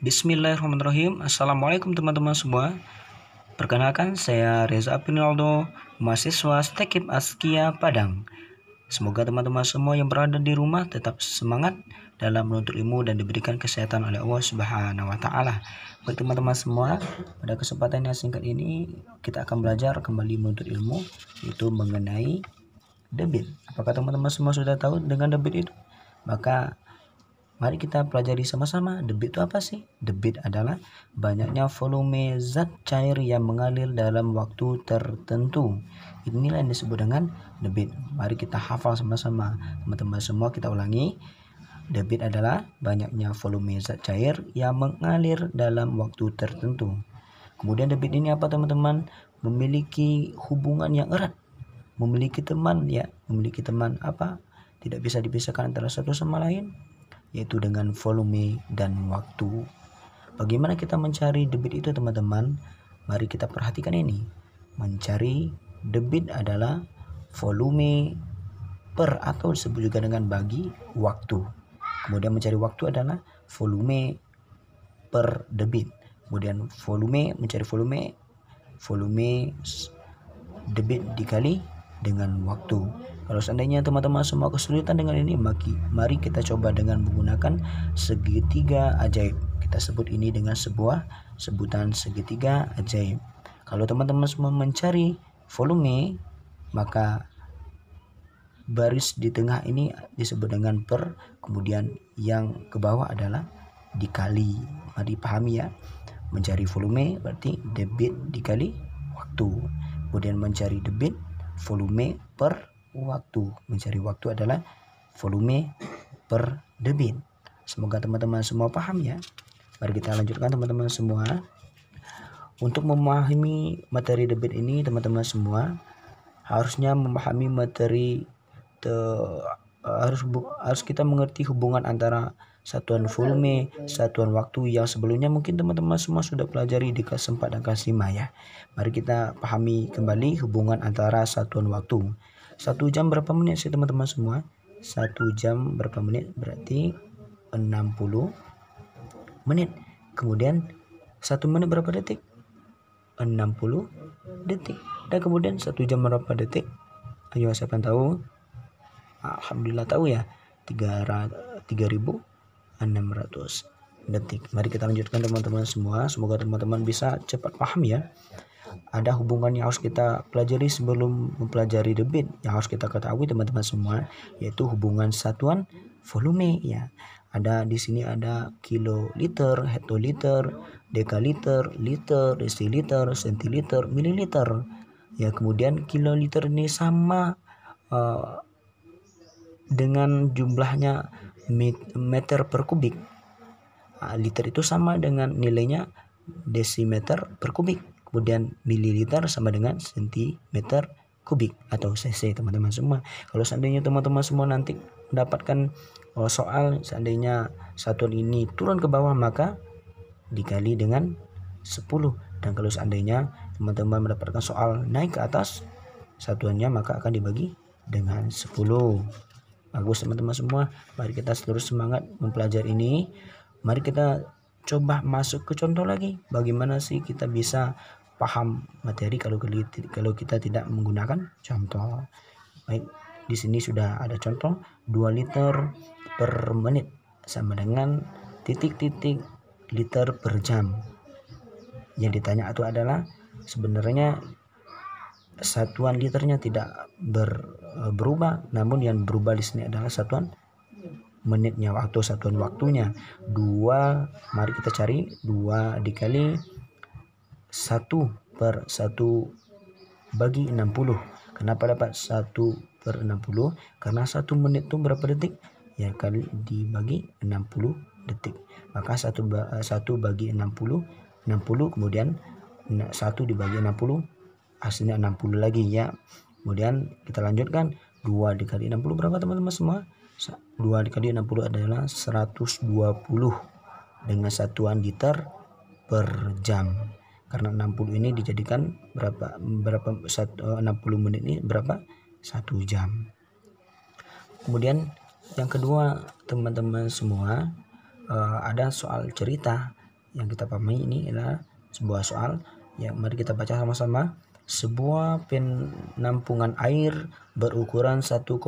Bismillahirrahmanirrahim. Assalamualaikum teman-teman semua. Perkenalkan, saya Reza Pinaldo, mahasiswa STEKIP Askia Padang. Semoga teman-teman semua yang berada di rumah tetap semangat dalam menuntut ilmu dan diberikan kesehatan oleh Allah Subhanahu wa taala. Baik teman-teman semua, pada kesempatan yang singkat ini kita akan belajar kembali menuntut ilmu, yaitu mengenai debit. Apakah teman-teman semua sudah tahu dengan debit itu? Maka mari kita pelajari sama-sama. Debit itu apa sih? Debit adalah banyaknya volume zat cair yang mengalir dalam waktu tertentu. Inilah yang disebut dengan debit. Mari kita hafal sama-sama. Teman-teman semua, kita ulangi. Debit adalah banyaknya volume zat cair yang mengalir dalam waktu tertentu. Kemudian debit ini apa teman-teman? Memiliki hubungan yang erat. Memiliki teman apa? Tidak bisa dipisahkan antara satu sama lain, yaitu dengan volume dan waktu. Bagaimana kita mencari debit itu teman-teman? Mari kita perhatikan ini. Mencari debit adalah volume per, atau disebut juga dengan bagi, waktu. Kemudian mencari waktu adalah volume per debit. Kemudian mencari volume debit dikali dengan waktu. Kalau seandainya teman-teman semua kesulitan dengan ini, mari kita coba dengan menggunakan segitiga ajaib. Kita sebut ini dengan sebuah sebutan segitiga ajaib. Kalau teman-teman semua mencari volume, maka baris di tengah ini disebut dengan per, kemudian yang ke bawah adalah dikali. Mari pahami ya. Mencari volume berarti debit dikali waktu. Kemudian mencari debit, volume per waktu. Mencari waktu adalah volume per debit. Semoga teman-teman semua paham ya. Mari kita lanjutkan teman-teman semua. Untuk memahami materi debit ini, teman-teman semua harusnya memahami materi harus kita mengerti hubungan antara satuan volume, satuan waktu yang sebelumnya mungkin teman-teman semua sudah pelajari di kelas 4 dan kelas 5 ya. Mari kita pahami kembali hubungan antara satuan waktu. 1 jam berapa menit sih teman-teman semua? 1 jam berapa menit? Berarti 60 menit. Kemudian 1 menit berapa detik? 60 detik. Dan kemudian 1 jam berapa detik? Ayo, siapa yang tahu? Alhamdulillah tahu ya. 3600 detik. Mari kita lanjutkan teman-teman semua. Semoga teman-teman bisa cepat paham ya. Ada hubungan yang harus kita pelajari sebelum mempelajari debit, yang harus kita ketahui teman-teman semua, yaitu hubungan satuan volume ya. Ada di sini ada kiloliter, hektoliter, dekaliter, liter, desiliter, sentiliter, mililiter. Ya, kemudian kiloliter ini sama dengan jumlahnya meter per kubik. Liter itu sama dengan nilainya desimeter per kubik. Kemudian mililiter sama dengan sentimeter kubik atau cc teman-teman semua. Kalau seandainya teman-teman semua nanti mendapatkan soal seandainya satuan ini turun ke bawah, maka dikali dengan 10. Dan kalau seandainya teman-teman mendapatkan soal naik ke atas satuannya, maka akan dibagi dengan 10. Bagus teman-teman semua. Mari kita terus semangat mempelajari ini. Mari kita coba masuk ke contoh lagi. Bagaimana sih kita bisa paham materi kalau kita tidak menggunakan contoh. Baik, di sini sudah ada contoh. 2 liter per menit sama dengan titik-titik liter per jam. Yang ditanya itu adalah sebenarnya satuan liternya tidak berubah, namun yang berubah di sini adalah satuan menitnya atau satuan waktunya. 2, mari kita cari 2 dikali 1 per 1 bagi 60. Kenapa dapat 1 per 60? Karena 1 menit itu berapa detik? Ya, kali dibagi 60 detik. Maka 1 bagi 60, kemudian 1 dibagi 60, hasilnya 60 lagi ya. Kemudian kita lanjutkan, 2 dikali 60 berapa teman-teman semua? 2 dikali 60 adalah 120 dengan satuan liter per jam. Karena 60 ini dijadikan berapa 60 menit ini berapa? 1 jam. Kemudian yang kedua teman-teman semua, ada soal cerita. yang kita pahami ini adalah sebuah soal. Ya, mari kita baca sama-sama. Sebuah penampungan air berukuran 1,5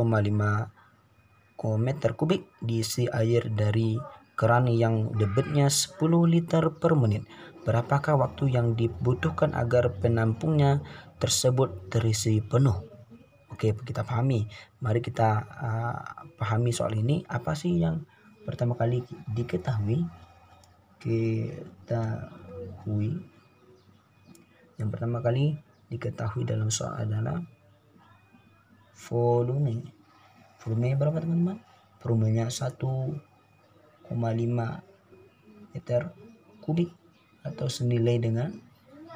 meter kubik diisi air dari keran yang debitnya 10 liter per menit. Berapakah waktu yang dibutuhkan agar penampungnya tersebut terisi penuh? Oke, kita pahami. Mari kita pahami soal ini. Apa sih yang pertama kali diketahui? Yang pertama kali diketahui dalam soal adalah volume. Volume berapa teman-teman? Volumenya 1,5 meter kubik atau senilai dengan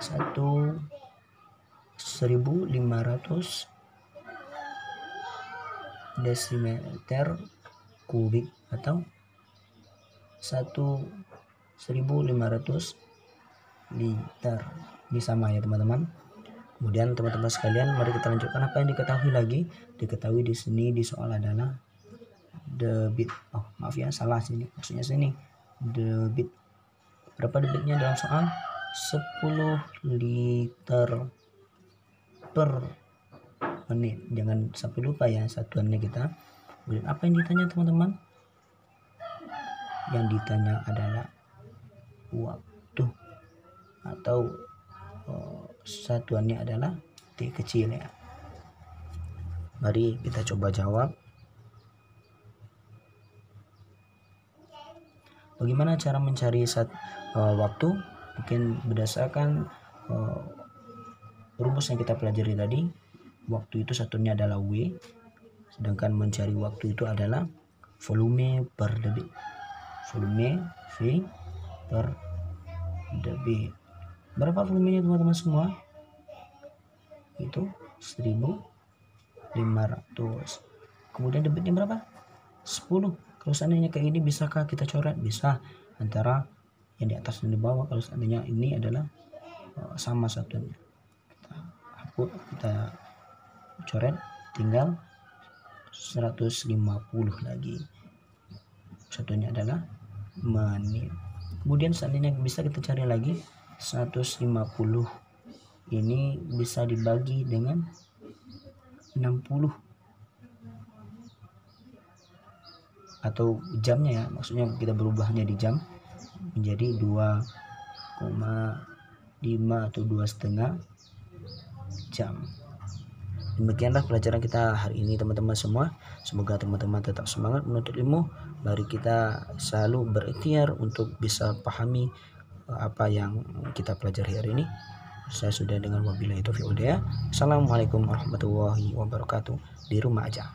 1.500 desimeter kubik atau 1.500 liter. Ini sama ya teman-teman. Kemudian teman-teman sekalian, mari kita lanjutkan apa yang diketahui lagi. Diketahui di sini di soal adalah debit. Oh, maaf ya, salah sini. Maksudnya sini debit. Berapa debitnya dalam soal? 10 liter per menit. Jangan sampai lupa ya satuannya kita. Kemudian apa yang ditanya teman-teman? Yang ditanya adalah waktu atau satuannya adalah T kecil ya. Mari kita coba jawab. Bagaimana cara mencari waktu? Mungkin berdasarkan rumus yang kita pelajari tadi, waktu itu satunya adalah W, sedangkan mencari waktu itu adalah volume per debit. Volume V per debit. Berapa volumenya teman-teman semua? Itu 1.500. Kemudian debitnya berapa? 10. Kalau seandainya kayak ini, bisakah kita coret? Bisa, antara yang di atas dan di bawah. Kalau seandainya ini adalah sama satunya, kita hapus, kita coret, tinggal 150 lagi. Satunya adalah menit. Kemudian seandainya bisa kita cari lagi, 150 ini bisa dibagi dengan 60 atau jamnya ya, maksudnya kita berubahnya di jam menjadi 2,5 atau 2,5 jam. Demikianlah pelajaran kita hari ini teman-teman semua. Semoga teman-teman tetap semangat menuntut ilmu. Mari kita selalu berikhtiar untuk bisa pahami apa yang kita pelajari hari ini. Saya sudah dengan wabillahi taufiq wal hidayah. Assalamualaikum warahmatullahi wabarakatuh. Di rumah aja.